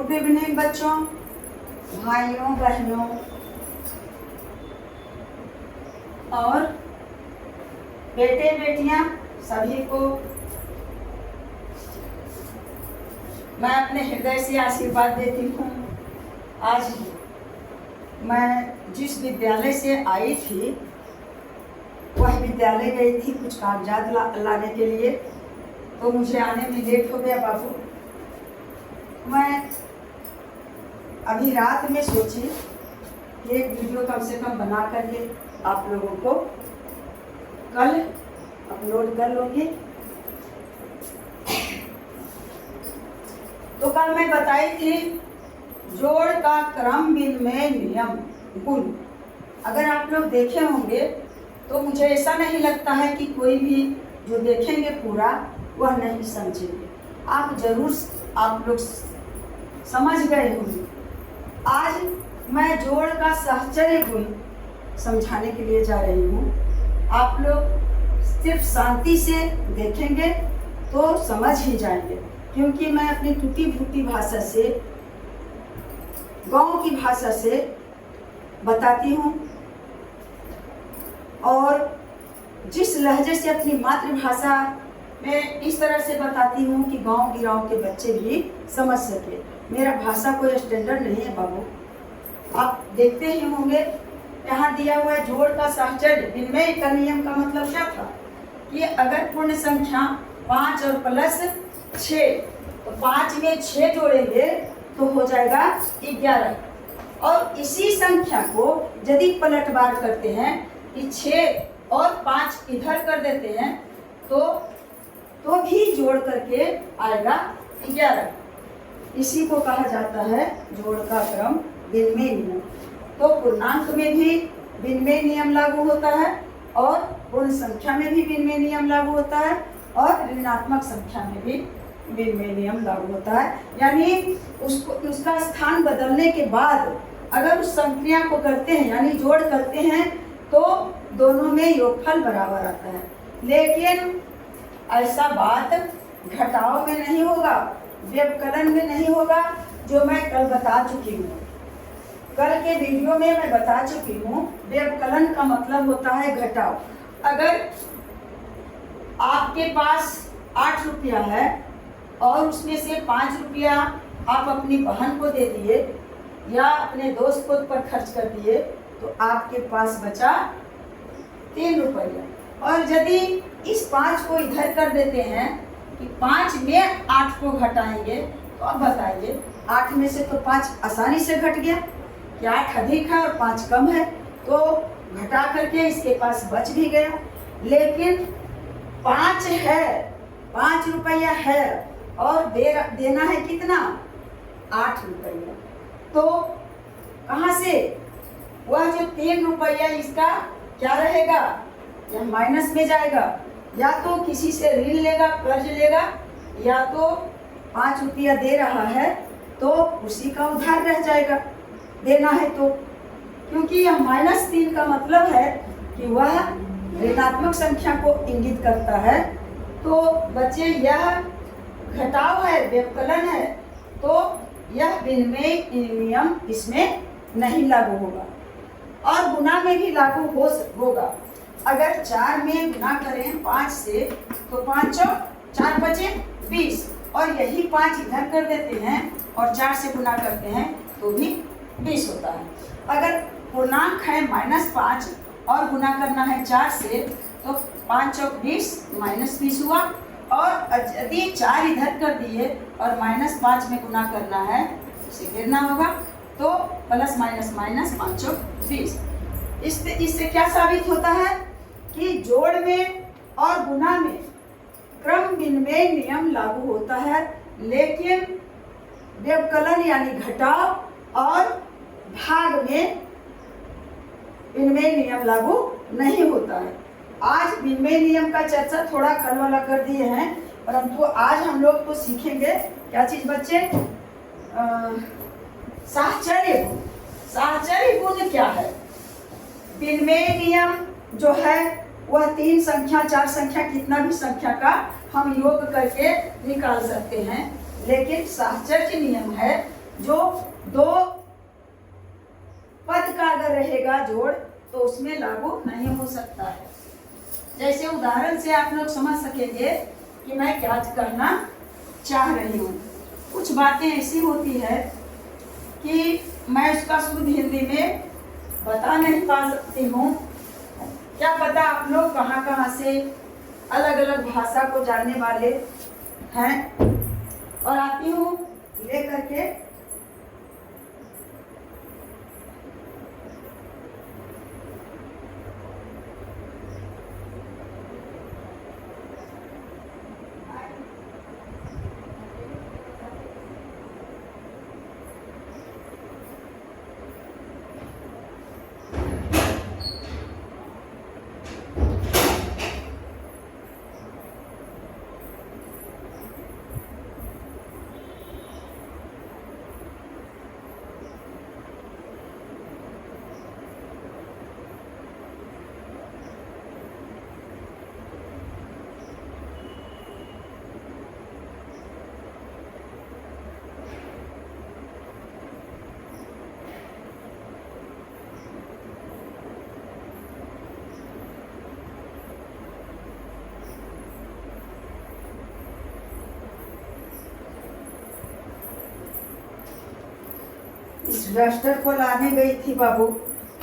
Good evening बच्चों, भाइयों बहनों और बेटे बेटियां सभी को मैं अपने हृदय से आशीर्वाद देती हूँ। आज मैं जिस विद्यालय से आई थी वह विद्यालय गई थी कुछ कागजात लाने के लिए, तो मुझे आने में लेट हो गया बाबू। मैं अभी रात में सोची कि एक वीडियो कम से कम बना करके आप लोगों को कल अपलोड कर लूँगी। तो कल मैं बताई थी जोड़ का क्रम विनिमय नियम गुण। अगर आप लोग देखे होंगे तो मुझे ऐसा नहीं लगता है कि कोई भी जो देखेंगे पूरा वह नहीं समझेंगे। आप लोग समझ गए होंगे। आज मैं जोड़ का साहचर्य गुण समझाने के लिए जा रही हूँ। आप लोग सिर्फ शांति से देखेंगे तो समझ ही जाएंगे, क्योंकि मैं अपनी टूटी फूटी भाषा से, गांव की भाषा से बताती हूँ और जिस लहजे से अपनी मातृभाषा में इस तरह से बताती हूँ कि गांव गिराव के बच्चे भी समझ सके। मेरा भाषा कोई स्टैंडर्ड नहीं है बाबू। आप देखते ही होंगे यहाँ दिया हुआ है जोड़ का साहचर्य विनिमय का नियम का मतलब क्या था कि अगर पूर्ण संख्या 5 और प्लस 6, तो 5 में 6 जोड़ेंगे तो हो जाएगा 11। और इसी संख्या को यदि पलटवार करते हैं कि 6 और 5 इधर कर देते हैं तो भी जोड़ करके आएगा 11। इसी को कहा जाता है जोड़ का क्रम विनिमय नियम। तो पूर्णांक में भी विनिमय नियम लागू होता है और पूर्ण संख्या में भी विनिमय नियम लागू होता है और ऋणात्मक संख्या में भी विनिमय नियम लागू होता है। यानी उसका स्थान बदलने के बाद अगर उस संख्या को करते हैं यानी जोड़ करते हैं तो दोनों में योगफल बराबर आता है। लेकिन ऐसा बात घटाव में नहीं होगा, व्यवकलन में नहीं होगा, जो मैं कल बता चुकी हूँ। कल के वीडियो में मैं बता चुकी हूँ व्यवकलन का मतलब होता है घटाव। अगर आपके पास 8 रुपया है और उसमें से 5 रुपया आप अपनी बहन को दे दिए या अपने दोस्त को पर खर्च कर दिए तो आपके पास बचा 3 रुपया। और यदि इस 5 को इधर कर देते हैं कि 5 में 8 को घटाएंगे तो अब बताइए 8 में से तो 5 आसानी से घट गया कि 8 अधिक है और 5 कम है, तो घटा करके इसके पास बच भी गया। लेकिन 5 है, 5 रुपया है और देना है कितना, 8 रुपया। तो कहाँ से वह जो 3 रुपया इसका क्या रहेगा, या माइनस में जाएगा, या तो किसी से ऋण लेगा, कर्ज लेगा, या तो 5 रुपया दे रहा है तो उसी का उधार रह जाएगा देना है तो। क्योंकि यह -3 का मतलब है कि वह ऋणात्मक संख्या को इंगित करता है। तो बच्चे यह घटाव है, व्यवकलन है, तो यह विनिमय नियम इसमें नहीं लागू होगा। और गुना में भी लागू होगा। अगर 4 में गुना करें 5 से तो 5 4 बचे 20, और यही 5 इधर कर देते हैं और 4 से गुना करते हैं तो भी 20 होता है। अगर पूर्णांक है -5 और गुना करना है 4 से तो 5 और 20 -20 हुआ। और यदि 4 इधर कर दिए और -5 में गुना करना है इसे गिरना होगा तो प्लस माइनस 5 और 20। इससे क्या साबित होता है कि जोड़ में और गुना में क्रम विनिमय नियम लागू होता है, लेकिन व्यवकलन यानी घटाव और भाग में विनिमय नियम लागू नहीं होता है। आज विनिमय नियम का चर्चा थोड़ा कल वाला कर दिए हैं, परंतु आज हम लोग तो सीखेंगे क्या चीज बच्चे, साहचर्य गुण। साहचर्य गुण क्या है? विनिमय नियम जो है वह 3 संख्या 4 संख्या कितना भी संख्या का हम योग करके निकाल सकते हैं, लेकिन साहचर्य नियम है जो दो पद का अगर रहेगा जोड़ तो उसमें लागू नहीं हो सकता है। जैसे उदाहरण से आप लोग समझ सकेंगे कि मैं क्या कहना चाह रही हूँ। कुछ बातें ऐसी होती है कि मैं उसका शुद्ध हिंदी में बता नहीं पा सकती हूँ। क्या पता आप लोग कहाँ कहाँ से अलग अलग भाषा को जानने वाले हैं, और आती हूँ ले करके इस डस्टर को लाने गई थी बाबू,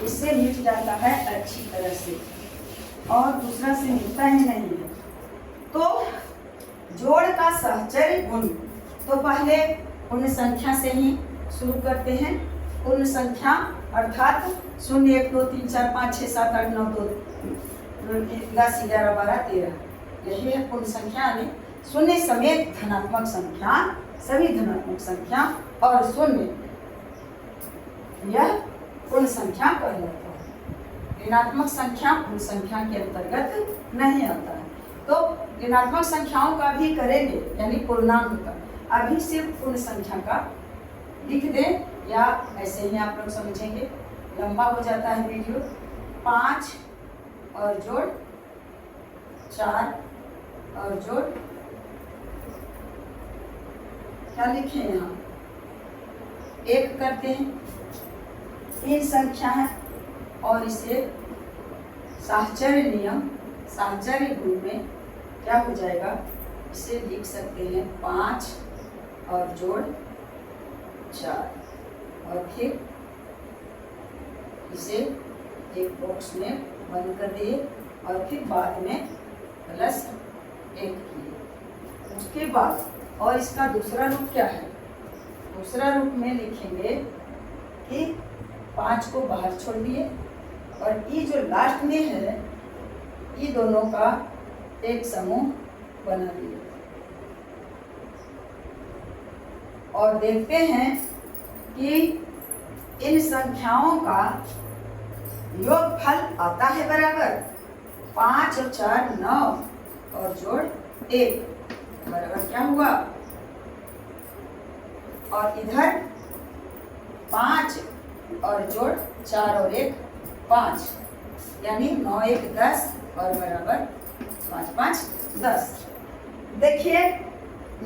इससे मिट जाता है अच्छी तरह से और दूसरा से मिलता ही नहीं है। तो जोड़ का सहचर्य गुण, तो पहले पूर्ण संख्या से ही शुरू करते हैं। पूर्ण संख्या अर्थात 0 1 2 3 4 5 6 7 8 9 2 10 11 12 13, यही है पूर्ण संख्या। यानी शून्य समेत धनात्मक संख्या, सभी धनात्मक संख्या और शून्य, यह पूर्ण संख्या कहलाता है। ऋणात्मक संख्या पूर्ण संख्या के अंतर्गत नहीं आता है। तो ऋणात्मक संख्याओं का भी करेंगे, यानी पूर्णांक का। अभी सिर्फ पूर्ण संख्या का लिख दें या ऐसे ही आप लोग समझेंगे, लंबा हो जाता है वीडियो। 5 और जोड़ 4 और जोड़, क्या लिखे यहाँ 1 करते हैं। 3 संख्या है और इसे साहचर्य नियम, साहचर्य गुण में क्या हो जाएगा, इसे लिख सकते हैं 5 और जोड़ 4, और फिर इसे एक बॉक्स में बंद कर दिए और फिर बाद में +1 किए। उसके बाद और इसका दूसरा रूप क्या है, दूसरा रूप में लिखेंगे कि 5 को बाहर छोड़ दिए और ये जो लास्ट में है, ये दोनों का एक समूह बना दिए और देखते हैं कि इन संख्याओं का योगफल आता है बराबर 5 और 4 9 और जोड़ 1 बराबर क्या हुआ, और इधर 5 और जोड़ 4 और 1 5, यानी 9 1 10 और बराबर 5 5 10। देखिए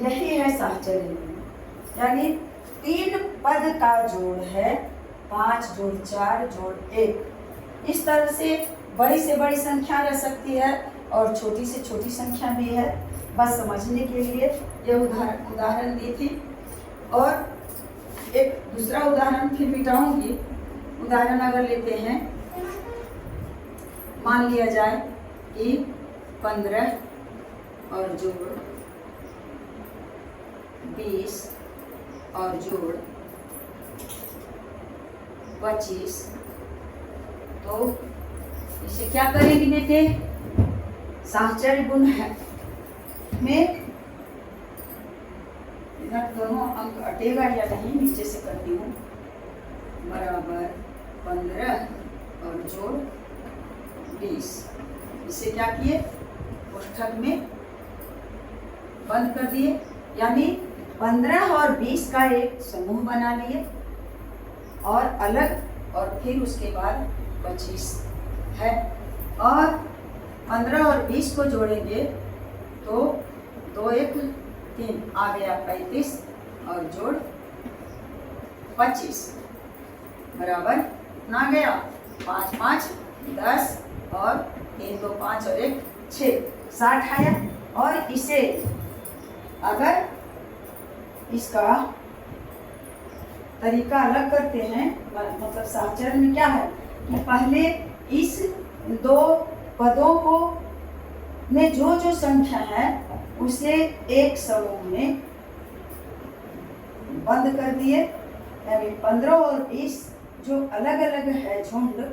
यही है साहचर्य, यानी 3 पद का जोड़ है 5 जोड़ 4 जोड़ 1। इस तरह से बड़ी संख्या रह सकती है और छोटी से छोटी संख्या भी है, बस समझने के लिए ये उदाहरण दी थी। और एक दूसरा उदाहरण फिर मिटाऊंगी। उदाहरण अगर लेते हैं, मान लिया जाए कि 15 और जोड़ 20 और जोड़ 25, तो इसे क्या करेंगे बेटे, साहचर्य गुण है में इधर दोनों अंक हटेगा या नहीं, नीचे से करती हूँ, बराबर 15 और जोड़ 20। इसे क्या किए, कोष्ठक में बंद कर दिए, यानी 15 और 20 का एक समूह बना लिए और अलग, और फिर उसके बाद 25 है, और 15 और 20 को जोड़ेंगे तो 2 1 3 आ गया 35 और जोड़ 25 बराबर ना गया 5 5 10 और 3 2 5 और 1 6 60 आया। और इसे अगर इसका तरीका अलग करते हैं, मतलब साहचर्य में क्या है कि पहले इस दो पदों को में जो जो संख्या है उसे एक समूह में बंद कर दिए, यानी 15 और 20 जो अलग अलग है झुंड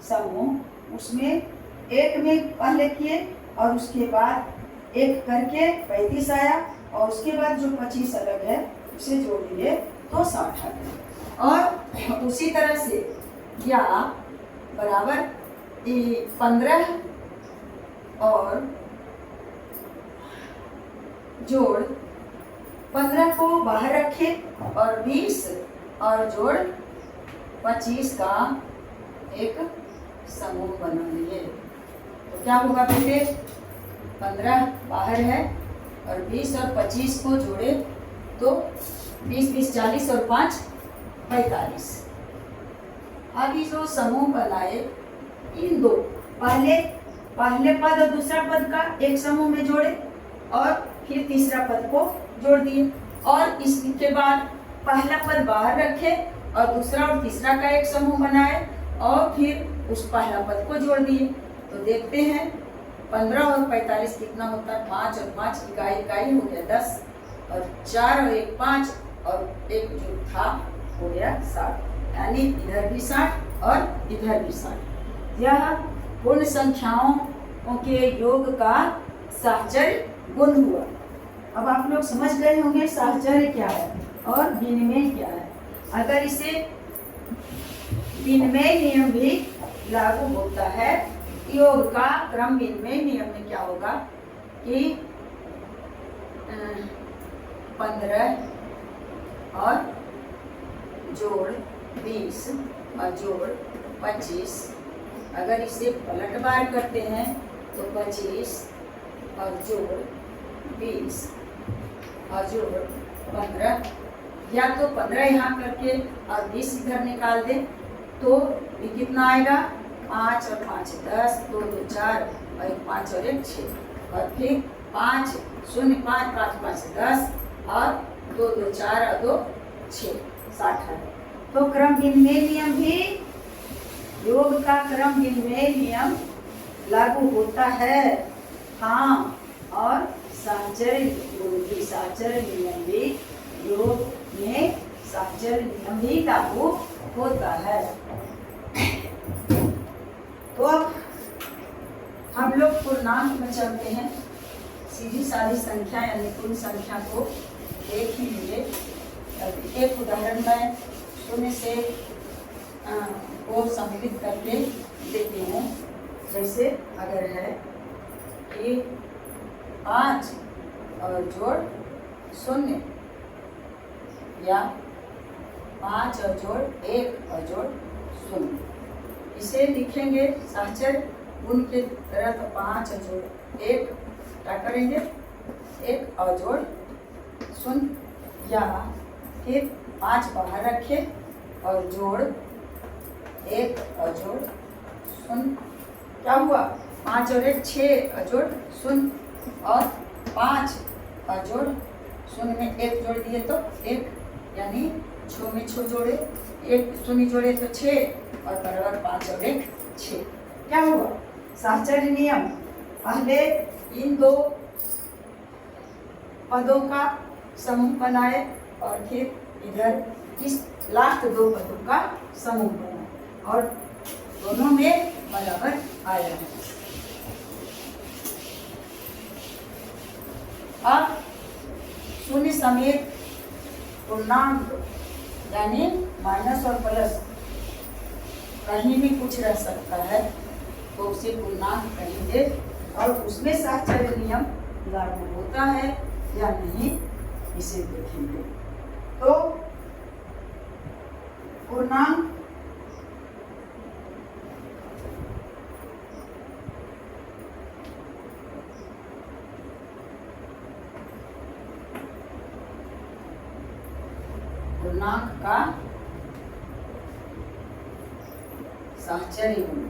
समूह, उसमें एक में पहले किए और उसके बाद एक करके 35 आया और उसके बाद जो 25 अलग है उसे जोड़ दिए तो 60 आ गया। और उसी तरह से या बराबर 15 और जोड़ 15 को बाहर रखे और 20 और जोड़ 25 का एक समूह बना लिए। तो क्या होगा बेटे, 15 बाहर है और 20 और 25 को जोड़े तो 20 20 40 और 5 45। अब ये जो समूह बनाए इन दो पहले पद और दूसरा पद का एक समूह में जोड़े और फिर तीसरा पद को जोड़ दिए और इसके बाद पहला पद बाहर रखे और दूसरा और तीसरा का एक समूह बनाए और फिर उस पहला पद को जोड़ दिए। तो देखते हैं 15 और 45 कितना होता है, 5 और 5 इकाई हो गया 10 और 4 और 1 5 और एक जो था हो गया 60, यानी इधर भी 60 और इधर भी 60। यह पूर्ण संख्याओं के योग का साहचर्य गुण हुआ। अब आप लोग समझ गए होंगे साहचर्य क्या है और विनिमय क्या है। अगर इसे विनिमय नियम भी लागू होता है, योग का क्रम विनिमय नियम में क्या होगा कि 15 और जोड़ 20 और जोड़ 25, अगर इसे पलटवार करते हैं तो 25 और जोड़ 20 और जोड़ 15, या तो 15 यहाँ करके और 20 इधर निकाल दे तो ये कितना आएगा, 5 और 5 10, 2 2 4 और 1 5 और 1 6 और फिर 5 0 5 5 5 10 और 2 2 4 और 2 6 60 है। तो क्रम विनिमय नियम भी, योग का क्रम विनिमय नियम लागू होता है। हाँ, और साहचर्य नियम भी योग में साहचर्य नियम भी लागू होता है। तो अब हम लोग पूर्णांक में चलते हैं, सीधी सादी संख्या यानी कुल संख्या को देख ही लिए। एक उदाहरण मैं शून्य से को सम्मिलित करके देती हूँ। जैसे अगर है कि 5 और जोड़ 0 या 5 और जोड़ 1 और जोड़ 0, इसे लिखेंगे साहचर्य गुण के तरह। तो 5 और जोड़ 1 क्या करेंगे, 1 और जोड़ 0, या फिर 5 बाहर रखे और जोड़ 1 और जोड़ 0, क्या हुआ, 5 और 1 6 और जोड़ 0 और 5 और जोड़ 0 में 1 जोड़ दिए तो 1, यानी 6 में 6 जोड़े 1 0 जोड़े तो 6 और बराबर 5 और 1 6। क्या हुआ, साहचर्य नियम, पहले इन दो पदों का समूह बनाए और फिर इधर इस लास्ट दो पदों का समूह बनाए और दोनों में बराबर आया है। अब शून्य समेत पूर्णांक यानी माइनस और प्लस कहीं भी कुछ रह सकता है तो उसे पूर्णांक कहेंगे और उसमें साहचर्य नियम लागू होता है या नहीं, इसे देखेंगे। तो पूर्णांक का साहचर्य गुण।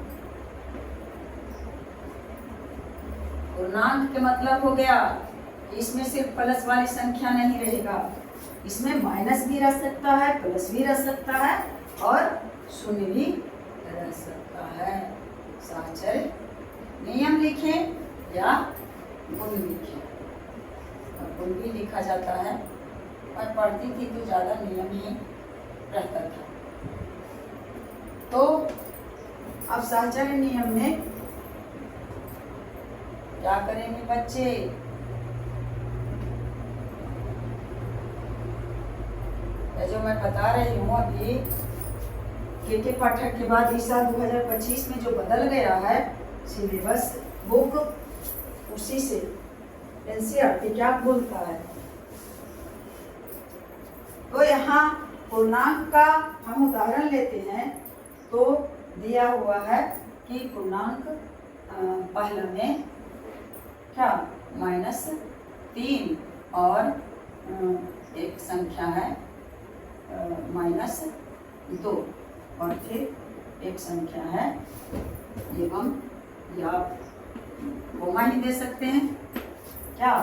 पूर्णांक के मतलब हो गया कि इसमें सिर्फ प्लस वाली संख्या नहीं रहेगा, इसमें माइनस भी रह सकता है, प्लस भी रह सकता है और शून्य भी रह सकता है। साहचर्य नियम लिखें या गुण लिखें, और गुण भी लिखा जाता है। मैं पढ़ती थी तो ज़्यादा नियम ही रहता था। तो अब साहचर्य नियम में क्या करेंगे बच्चे? जो मैं बता रही हूँ अभी के पाठक के बाद इस साल 2025 में जो बदल गया है सिलेबस बुक, उसी से एनसीईआरटी क्या बोलता है। तो यहाँ पूर्णांक का हम उदाहरण लेते हैं तो दिया हुआ है कि पूर्णांक पहला में क्या -3 और एक संख्या है -2 और फिर एक संख्या है एवं, या कोमा ही दे सकते हैं क्या,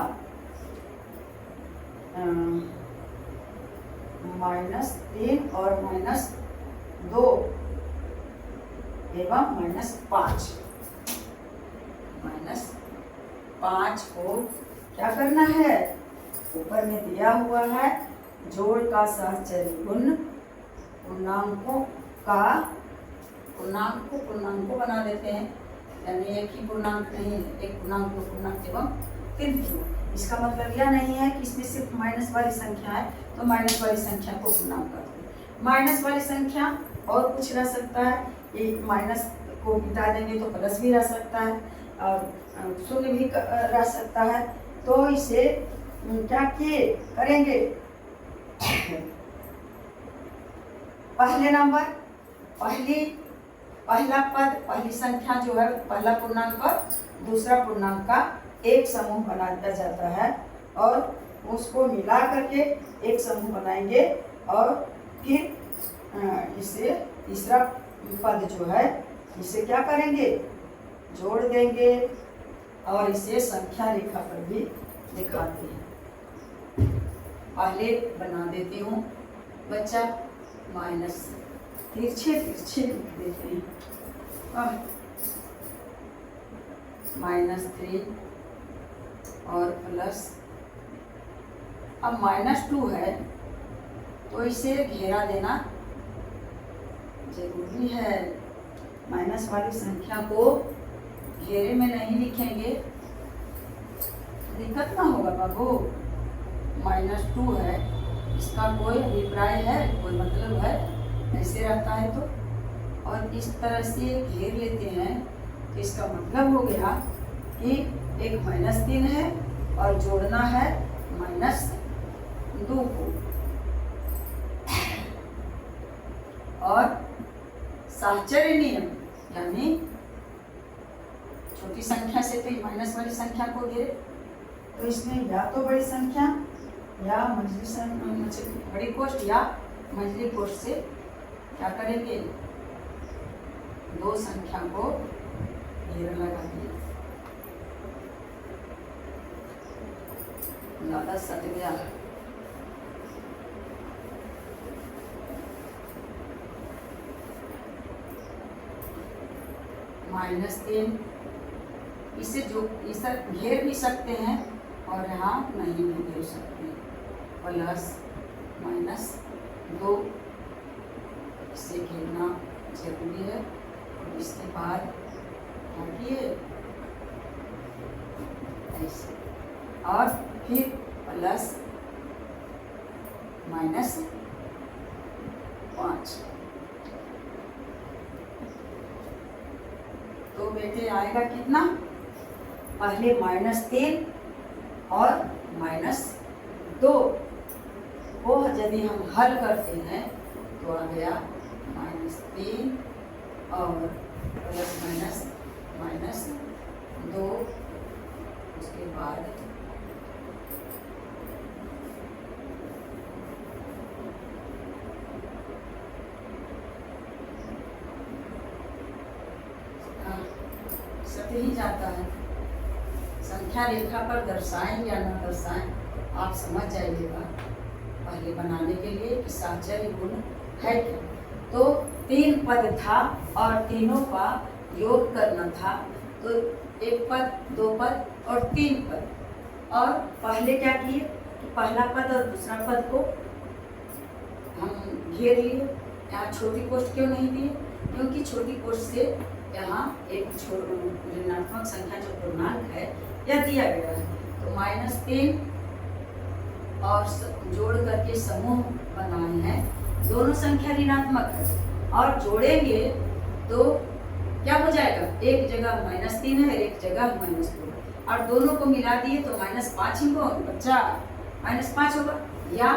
-3 और -2 एवं -5। -5 को क्या करना है? ऊपर में दिया हुआ है जोड़ का साहचर्य गुण पूर्णांकों को बना देते हैं, यानी एक ही पूर्णांक नहीं, एक पूर्णांक, दो पूर्णांक एवं तीन पूर्णांक। इसका मतलब यह नहीं है कि इसमें सिर्फ माइनस वाली संख्या है तो माइनस वाली संख्या को पूर्णांक करते हैं। माइनस वाली संख्या और कुछ रह सकता है, एक माइनस को मिटा देंगे तो प्लस भी रह सकता है और शून्य भी रह सकता है। तो इसे क्या किए करेंगे? पहले नंबर पहला पद, पहली संख्या जो है पहला पूर्णांक और दूसरा पूर्णांक का एक समूह बना दिया जाता है और उसको मिला करके एक समूह बनाएंगे और फिर इसे तीसरा पद जो है इसे क्या करेंगे? जोड़ देंगे और इसे संख्या रेखा पर भी दिखाते हैं। पहले बना देती हूँ बच्चा, माइनस तिरछे लिख देते हैं -3 और प्लस, अब -2 है तो इसे घेरा देना जरूरी है। माइनस वाली संख्या को घेरे में नहीं लिखेंगे, दिक्कत ना होगा बाबू। -2 है, इसका कोई अभिप्राय है, कोई मतलब है, ऐसे रहता है तो, और इस तरह से घेर लेते हैं तो इसका मतलब हो गया कि एक -3 है और जोड़ना है -2 को। और साहचर्य नियम यानी छोटी संख्या से तो माइनस वाली संख्या को घेरे, तो इसमें या तो बड़ी संख्या या बड़ी कोष्ठ या मंझली कोष्ठ से क्या करेंगे? दो संख्या को घेरा लगा दिए। ज़्यादा सट गया, -3 इसे जो इसे घेर भी सकते हैं और यहाँ नहीं भी घेर सकते हैं, +-2 इसे घेरना जरूरी है। और इसके बाद क्या किए? ऐसे, और फिर +-5। तो बेटे आएगा कितना? पहले -3 और -2 को यदि हम हल करते हैं तो आ गया -3 और +-2, उसके बाद बढ़ते ही जाता है। संख्या रेखा पर दर्शाएं या न दर्शाएं आप समझ जाइएगा पहले बनाने के लिए कि साहचर्य गुण है क्या। तो 3 पद था और तीनों का योग करना था, तो 1 पद, 2 पद और 3 पद। और पहले क्या किए कि पहला पद और दूसरा पद को हम घेर लिए। यहाँ छोटी कोष्ठ क्यों नहीं दिए? क्योंकि छोटी कोष्ठ से यहाँ एक ऋणात्मक संख्या जो पूर्णांक है यह दिया गया है। तो -3 और जोड़ करके समूह बनाए हैं। दोनों संख्या ऋणात्मक है और जोड़ेंगे तो क्या हो जाएगा? एक जगह -3 है, एक जगह -2 और दोनों को मिला दिए तो -5 ही होगा, बच्चा -5 होगा। या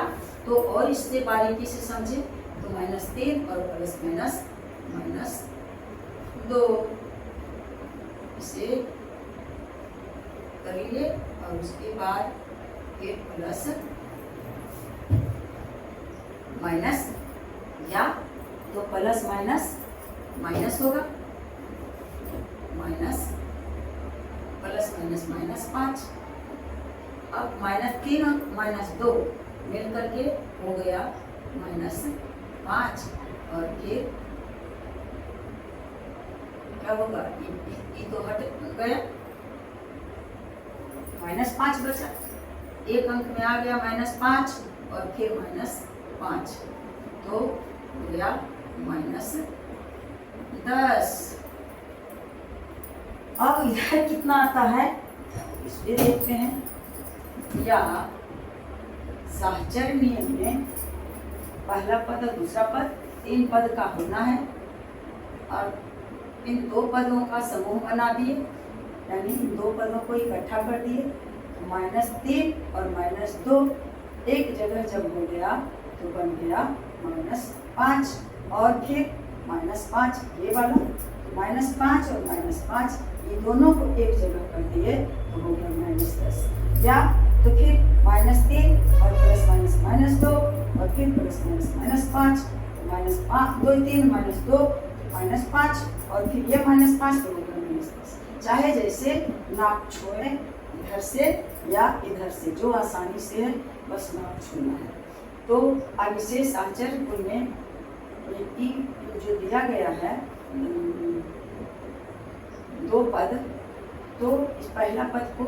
तो और इससे बारीकी से समझे तो -3 और प्लस -2 इसे कर लीजिए और उसके बाद फिर प्लस माइनस, या तो प्लस माइनस होगा, माइनस प्लस -5। अब -3 और -2 मिल करके हो गया -5 और फिर क्या होगा? ये तो हट गया, -5 बचा। एक अंक में आ गया -5 और फिर -5 तो हो गया -10। अब इधर कितना आता है इसलिए देखते हैं। या साहचर्य नियम में पहला पद और दूसरा पद 3 पद का होना है और इन 2 पदों का समूह बना दिए, यानी इन 2 पदों को इकट्ठा कर दिए। -3 और -2 एक जगह जब हो गया तो बन गया -5 और फिर -5 ये वाला, -5 और -5 ये दोनों को एक जगह कर दिए तो हो गया -10। या तो फिर -3 और +-2 और फिर +-5, -5 2 3 -2 -5 और फिर ये -5 तो हो गया -10। चाहे जैसे नाप छोड़े, इधर से या इधर से, जो आसानी से है बस नाप छूना है। तो अब इसे साहचर्य गुण में जो दिया गया है 2 पद, तो इस पहला पद को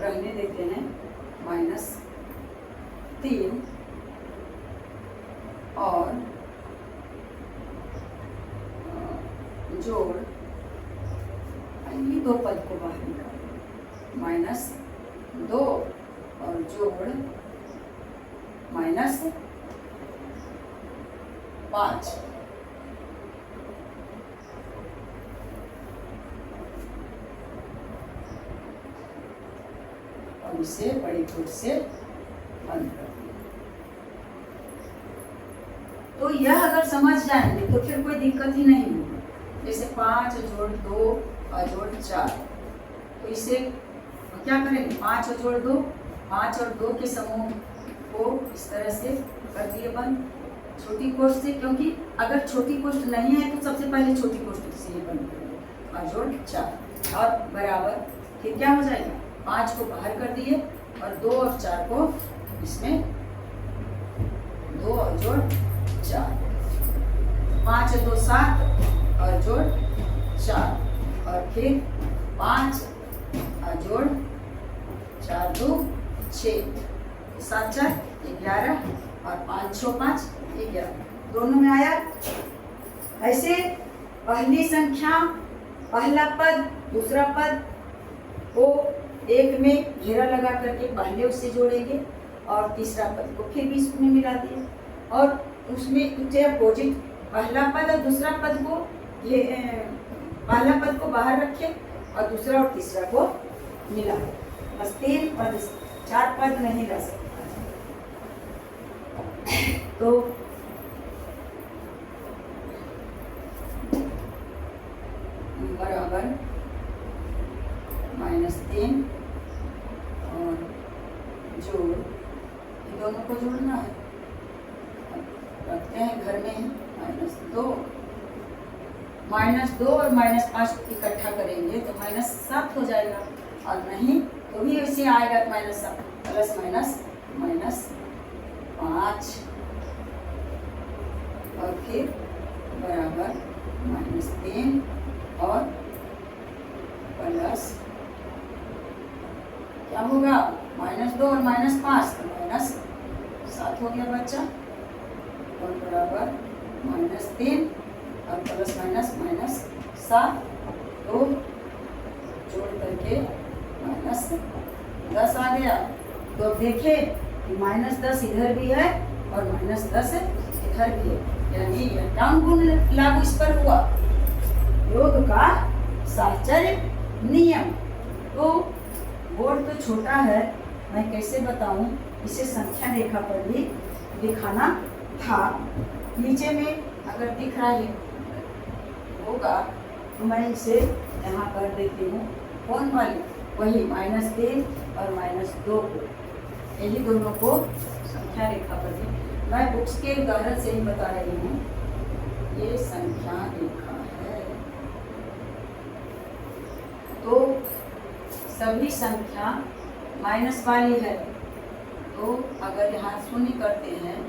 रहने देते हैं -3 और जोड़ ये 2 पद को बाहर निकाल, -2 और जोड़ -5। और इसे बड़ी कोट से बंद कर दिया। तो यह अगर समझ जाएंगे तो फिर कोई दिक्कत ही नहीं होगी। जैसे 5 जोड़ 2 और जोड़ 4, तो इसे क्या करेंगे? 5 और जोड़ 2, 5 और 2 के समूह को इस तरह से कर दिए बंद छोटी कोष्ठ से, क्योंकि अगर छोटी कोष्ठ नहीं है तो सबसे पहले छोटी कोष्ठ से ये बंद करेंगे और जोड़ 4 और बराबर। फिर क्या हो जाएगा? 5 को बाहर कर दिए और 2 और 4 को इसमें 2 और जोड़ 4, 5 और 2 7 और जोड़ 4 और फिर 5 और जोड़ 4 2 6 7 4 11 और 5 6 5 11 दोनों में आया। ऐसे पहली संख्या पहला पद दूसरा पद को एक में घेरा लगा करके पहले उससे जोड़ेंगे और तीसरा पद को फिर भी उसमें मिला दिए और उसमें उसे अपोजिट पहला पद और दूसरा पद को पहला पद को बाहर रखे और दूसरा और तीसरा को मिला। बस 3 पद, 4 पद नहीं रह सकता। तो बराबर -3 और जोड़, दोनों को जोड़ना है। रखते हैं घर में -2 -2 और -5 इकट्ठा करेंगे तो -7 हो जाएगा, और नहीं तो भी वैसे आएगा -7 प्लस -5 और फिर बराबर -3 और प्लस क्या होगा -2 और -5 तो -7 हो गया बच्चा, और बराबर -3 और प्लस -7 तो जोड़ करके -10 आ गया। तो अब देखें कि -10 इधर भी है और -10 इधर भी है, यानी यह गुण लागू इस पर हुआ, योग का साहचर्य नियम। तो बोर्ड तो छोटा है, मैं कैसे बताऊं, इसे संख्या रेखा पर भी दिखाना था। नीचे में अगर दिख रहा है होगा तो मैं इसे यहाँ कर देती हूँ, कौन वाली, वही -3 और -2 को, यही दोनों को संख्या रेखा पर भी मैं बुक्स के उदाहरण से ही बता रही हूँ। ये संख्या रेखा है, तो सभी संख्या माइनस वाली है, तो अगर यहाँ शून्य करते हैं,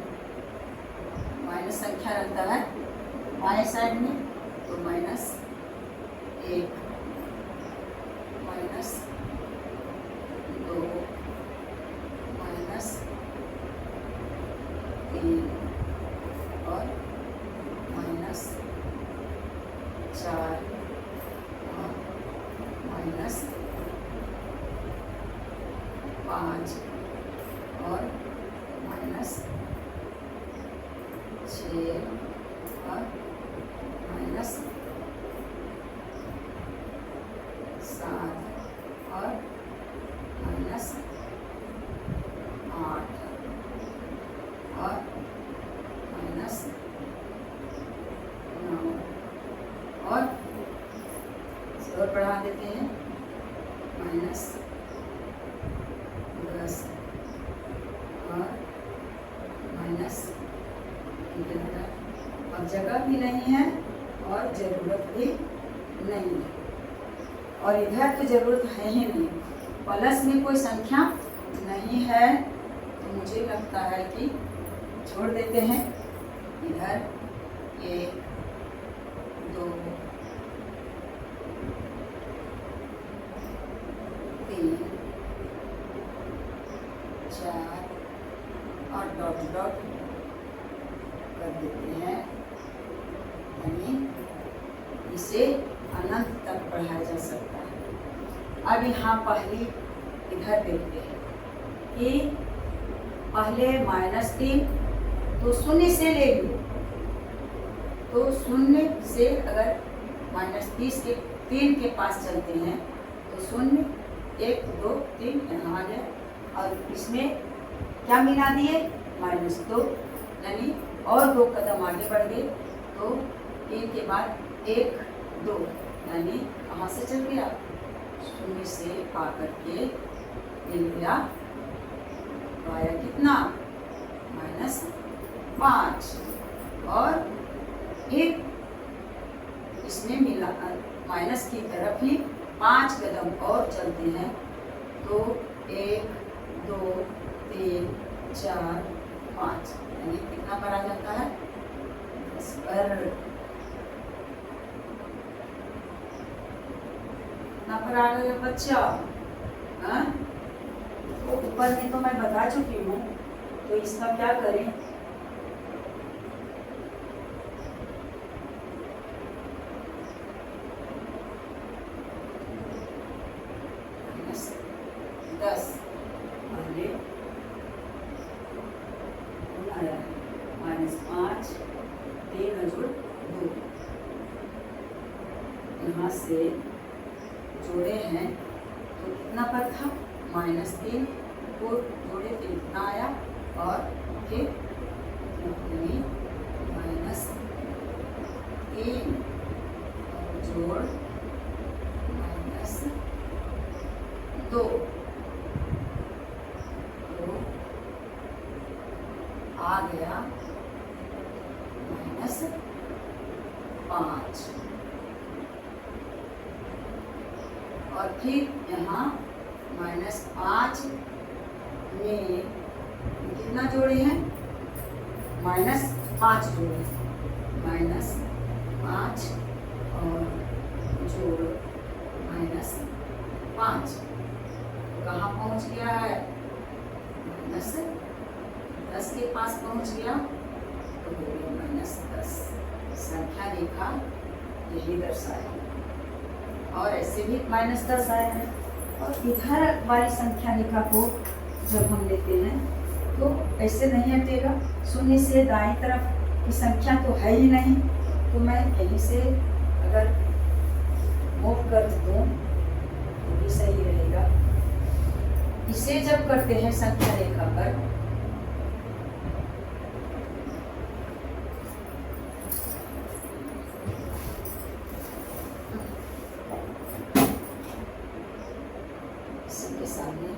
माइनस संख्या रहता है बाएं साइड में, तो -1 -2 -3 और -4 और -5 और -6 और -7 और -8 और -9 और और बढ़ा देते हैं -10 और -11। अब जगह भी नहीं है और ज़रूरत भी नहीं है, और इधर तो ज़रूरत है ही नहीं, प्लस में कोई संख्या नहीं है, तो मुझे लगता है कि छोड़ देते हैं। इधर 1 2 3 4 और डॉट डॉट कर देते हैं, यानी इसे अनंत तक पढ़ाया जा सकता है। अब यहाँ पहली इधर देखते हैं कि पहले -3 तो शून्य से लेंगे, तो शून्य से अगर -30 के 3 के पास चलते हैं तो 0 1 2 3 यहाँ आ गया, और इसमें क्या मिला दिए -2, यानी और 2 कदम आगे बढ़ गए, तो 3 के बाद 1 2, यानी कहाँ से चल गया, 0 से आकर के मिल गया पाया कितना -5, और फिर इसमें मिला माइनस की तरफ ही 5 कदम और चलते हैं, तो 1 2 3 4 5, यानी कितना पर आ जाता है 10 पर। कितना पर आ गया बच्चा, हाँ? तो ऊपर में तो मैं बता चुकी हूँ, तो इसका क्या करें, -10 आगे -5 3 + 2, यहाँ से जोड़े हैं तो कितना पर था -3 को जोड़े तो इतना आया, और फिर -3 जोड़ -2 तो आ गया -5, और फिर यहाँ -5 में कितना जोड़े हैं, -5 जोड़े, -5 और जोड़ -5 कहाँ पहुँच गया है, -10 के पास पहुँच गया, तो हो गया -10। संख्या रेखा यही दर्शाया, और ऐसे भी -10 आया है। और इधर वाली संख्या रेखा को जब हम लेते हैं तो ऐसे नहीं हटेगा, शून्य से दाईं तरफ की संख्या तो है ही नहीं, तो मैं यहीं से अगर मूव कर दूँ तो भी सही रहेगा। इसे जब करते हैं संख्या रेखा पर, सबके सामने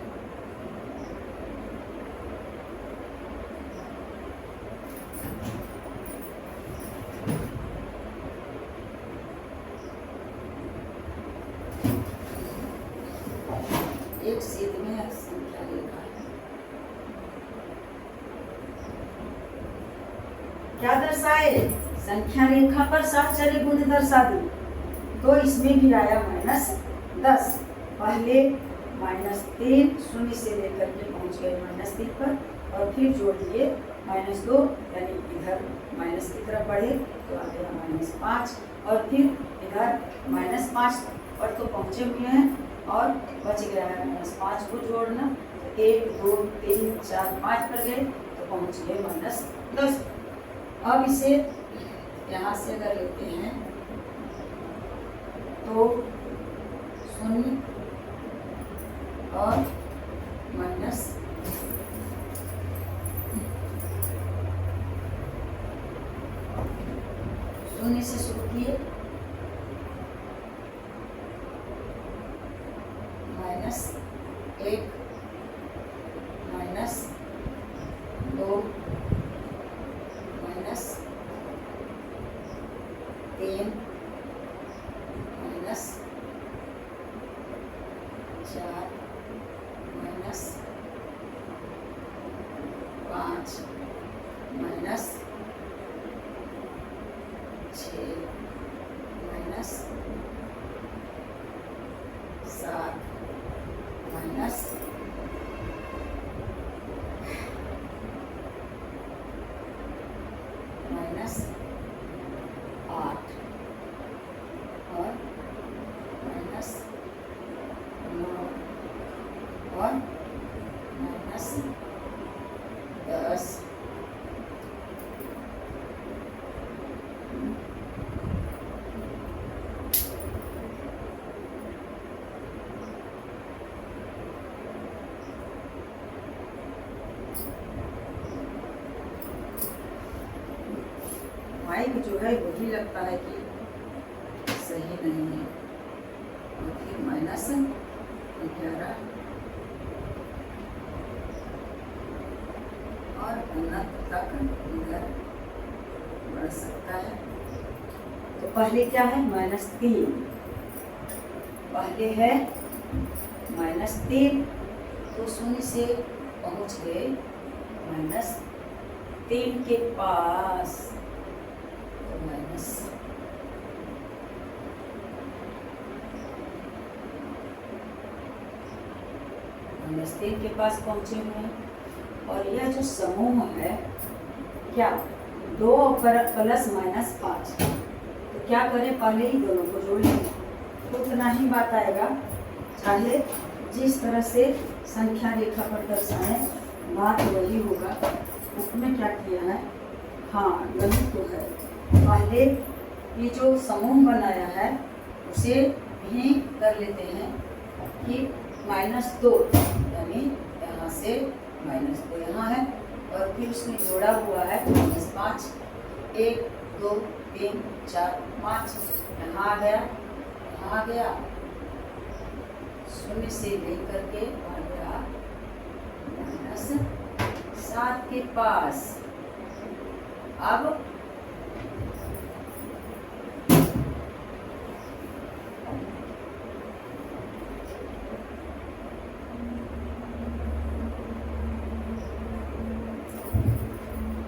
एक सीध में संख्या रेखा क्या दर्शाए, संख्या रेखा पर साहचर्य गुण दर्शा दी, तो इसमें भी आया -10। पहले -3 शून्य से लेकर के पहुंच गए -3 पर, और फिर जोड़ दिए -2, यानी इधर माइनस की तरफ बढ़े तो आ गया -5, और फिर इधर -5 पर तो पहुंचे हुए हैं, और बच गया है -5 को जोड़ना, 1 2 3 4 5 पर गए तो पहुंच गए -10। अब इसे यहाँ से अगर लेते हैं तो 0 और माइनस शून्य से शुरू किए, -1 -2 -3 -4 -5 -6 -7 -8 और -9 और -10। माइक जो है वही लगता है कि सही नहीं है, और फिर -11 और अनंत तक इधर बढ़ सकता है। तो पहले क्या है, -3, पहले है -3, तो शून्य से पहुंच गए -3 के पास, -3 के पास पहुंचे हुए हैं। और यह जो समूह है क्या, 2 प्लस -5, तो क्या करें, पहले ही दोनों को जोड़ लें, तो उतना ही बात आएगा, चाहे जिस तरह से संख्या रेखा पर दर्शाएं बात वही होगा। उसमें क्या किया है, हाँ यही तो है, पहले ये जो समूह बनाया है उसे भी कर लेते हैं कि -2, यानी यहाँ से -2 यहाँ है, और फिर उसमें जोड़ा हुआ है -5, 1 2 3 4 5, यहाँ आ गया, यहाँ आ गया, शून्य से लेकर के आ गया -7 के पास। अब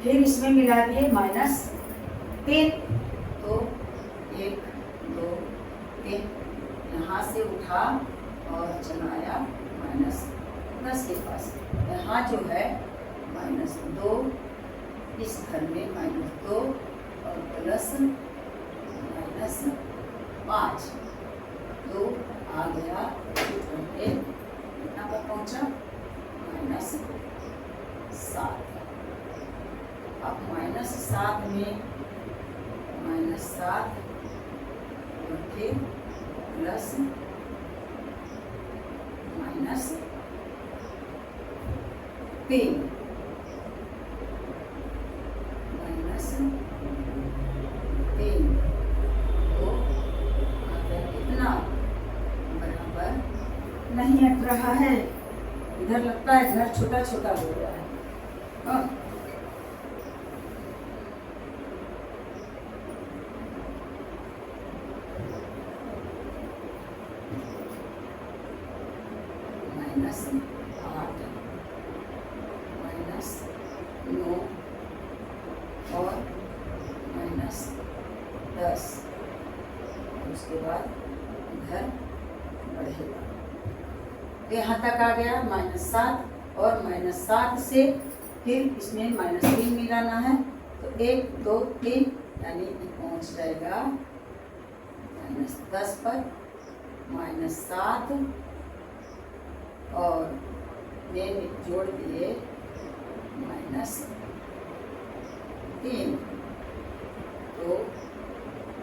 फिर इसमें मिला दिए -3, तो 1 2 3, यहाँ से उठा और चलाया -10 के पास। यहाँ जो है -2, इस घर में -2 और प्लस -5, 2 आ गया, कितना पर पहुँचा -7। अब -7 में -7 और फिर प्लस -3 -3, तो आगे कितना बराबर नहीं हट रहा है। इधर लगता है घर छोटा छोटा हो गया है। -8 -9 और -10, उसके बाद इधर बढ़ेगा। यहाँ तक आ गया -7 और -7 से फिर इसमें -3 मिलाना है, तो 1 2 3 यानी पहुँच जाएगा -10 पर। -7 और में जोड़ दिए -3, तो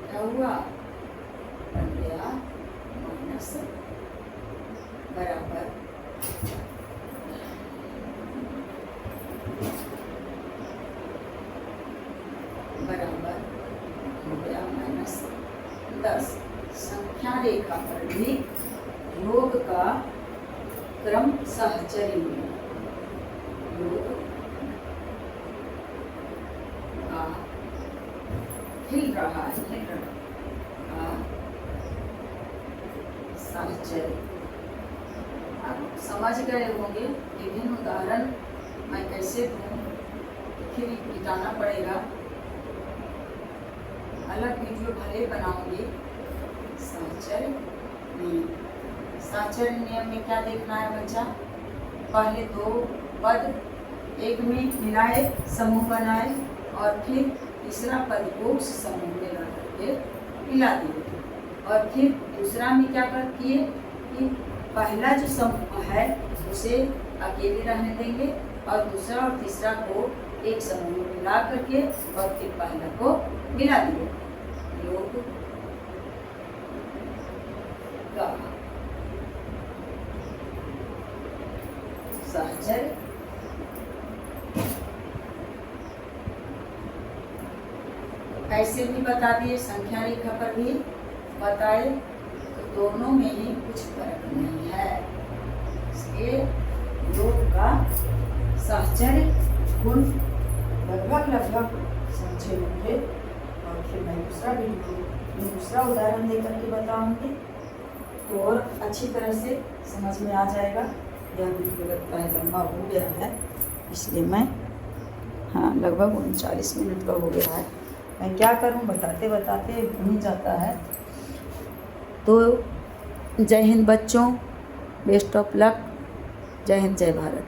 क्या हुआ, बन गया माइनस बराबर हो गया -10। संख्या रेखा पर भी योग का क्रम सहचरी में योग का हिल रहा सहचरी। आप समझ गए होंगे, विभिन्न उदाहरण मैं कैसे दूँ, फिर मिटाना पड़ेगा। अलग वीडियो भले बनाऊंगी। सहचर्य नियम, सहचर्य नियम में क्या देखना है बच्चा, पहले 2 पद एक में मिलाए, समूह बनाए, और फिर तीसरा पद को उस समूह में ला करके मिला दिए, और फिर दूसरा में क्या कर किए कि पहला जो समूह है उसे अकेले रहने देंगे और दूसरा और तीसरा को एक समूह में मिला करके और फिर पहला को मिला दिए। योग का सहचर्य ऐसे भी बता दिए, संख्या रेखा पर भी बताए, तो दोनों में ही कुछ फर्क नहीं है। इसलिए योग का सहचर्य गुण लगभग समझे होंगे, और फिर मैं दूसरा उदाहरण देकर के बताऊंगी, तो और अच्छी तरह से समझ में आ जाएगा। यह वीडियो लगता है लंबा हो गया है, इसलिए मैं लगभग 39 मिनट का हो गया है। मैं क्या करूं, बताते बताते भूल जाता है। तो जय हिंद बच्चों, बेस्ट ऑफ लक, जय हिंद जय भारत।